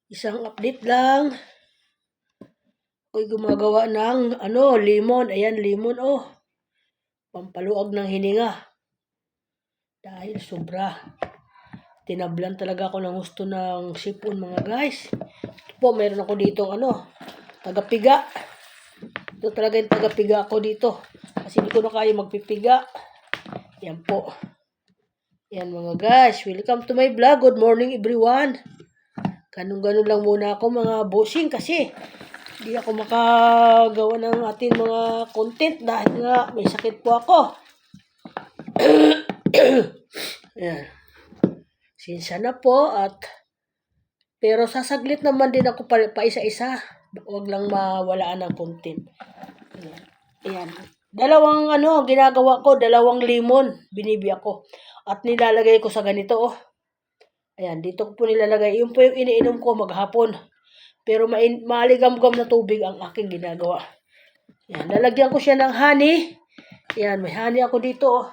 Isang update lang. Ako'y gumagawa ng lemon. Ayan, lemon pampaluag ng hininga. Dahil sobra. Tinablan talaga ako ng gusto ng sipon mga guys. Ito po, meron ako dito tagapiga. Ito talaga yung tagapiga ako dito. Kasi hindi ko na kaya magpipiga. Yan po. Yan mga guys. Welcome to my vlog. Good morning everyone. Ganun-ganun lang muna ako mga bossing kasi hindi ako makagawa ng ating mga content dahil nga may sakit po ako. Ayan. Sinsya na po pero sasaglit naman din ako pa isa-isa. Huwag lang mawalaan ng content. Ayan. Dalawang ginagawa ko, dalawang lemon binibi ako. At nilalagay ko sa ganito Ayan, dito ko po nilalagay. Yung po yung iniinom ko maghapon. Pero maligam-gam na tubig ang aking ginagawa. Ayan, lalagyan ko siya ng honey. Ayan, may honey ako dito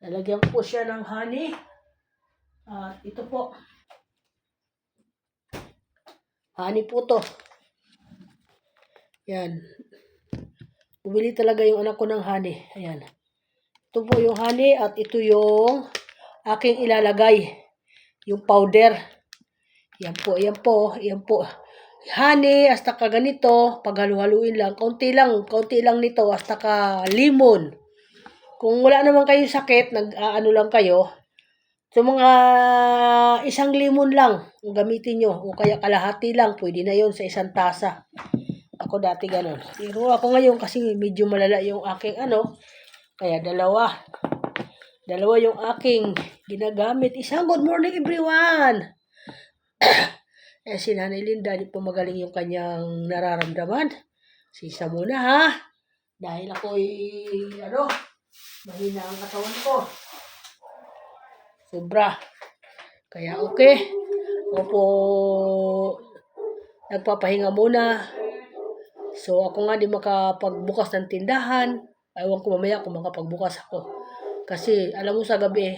Lalagyan ko siya ng honey. At ito po. Honey po to. Ayan. Bumili talaga yung anak ko ng honey. Ayan. Ito po yung honey at ito yung aking ilalagay. Yung powder. Yan po. Honey, hasta ka ganito. Pag halu-haluin lang. Kaunti lang nito. Hasta ka lemon. Kung wala naman kayong sakit, lang kayo. So mga isang lemon lang ang gamitin nyo. O kaya kalahati lang. Pwede na yon sa isang tasa. Ako dati ganun. Pero ako ngayon kasi medyo malala yung aking kaya dalawa yung aking ginagamit. Isang good morning everyone. Si Nanay Linda, di po magaling yung kanyang nararamdaman. Sisa muna ha. Dahil ako'y mahina ang katawan ko. Sobra. Kaya okay. Ako po nagpapahinga muna. So ako nga di makapagbukas ng tindahan. Ewan ko mamaya kung makapagbukas ako. Kasi alam mo sa gabi,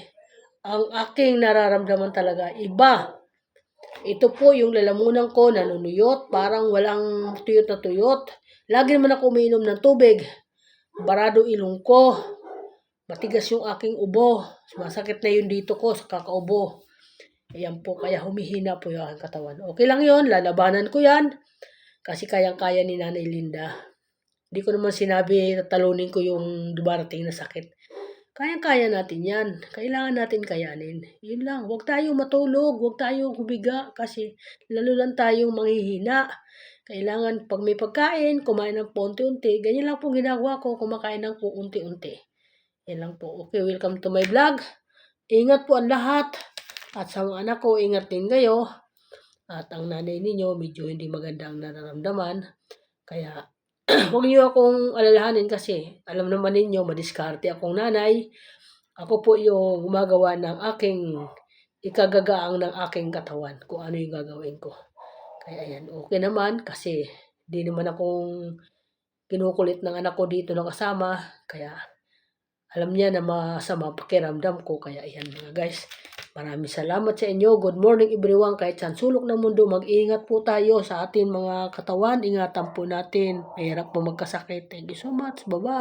ang aking nararamdaman talaga iba. Ito po yung lalamunan ko, nanunuyot, parang walang tuyot na tuyot. Lagi naman ako umiinom ng tubig. Barado ilong ko. Matigas yung aking ubo. Masakit na yun dito ko sa kakaubo. Ayan po, kaya humihina po yung aking katawan. Okay lang yun, lalabanan ko yan. Kasi kayang-kaya ni Nanay Linda. Hindi ko naman sinabi tatalunin ko yung dumarating na sakit. Kayang-kaya natin yan. Kailangan natin kayanin. Yun lang. Huwag tayong matulog. Huwag tayong humiga. Kasi lalo lang tayong manghihina. Kailangan pag may pagkain, kumain ng unti-unti. Ganyan lang po ginagawa ko. Kumakain ng po unti-unti. Yan lang po. Okay, welcome to my vlog. Ingat po ang lahat. At sa mga anak ko, ingat din kayo. At ang nanay ninyo, medyo hindi maganda ang nararamdaman. Kaya huwag niyo akong alalahanin kasi alam naman ninyo, madiskarte akong nanay. Ako po yung gumagawa ng aking ikagagaang ng aking katawan kung ano yung gagawin ko. Kaya ayan, okay naman kasi di naman akong kinukulit ng anak ko dito na kasama. Kaya alam niya na masama pakiramdam ko. Kaya ayan mga guys. Maraming salamat sa inyo. Good morning everyone. Kahit saan sulok ng mundo, mag-iingat po tayo sa ating mga katawan. Ingatan po natin. Mahirap po magkasakit. Thank you so much. Bye-bye.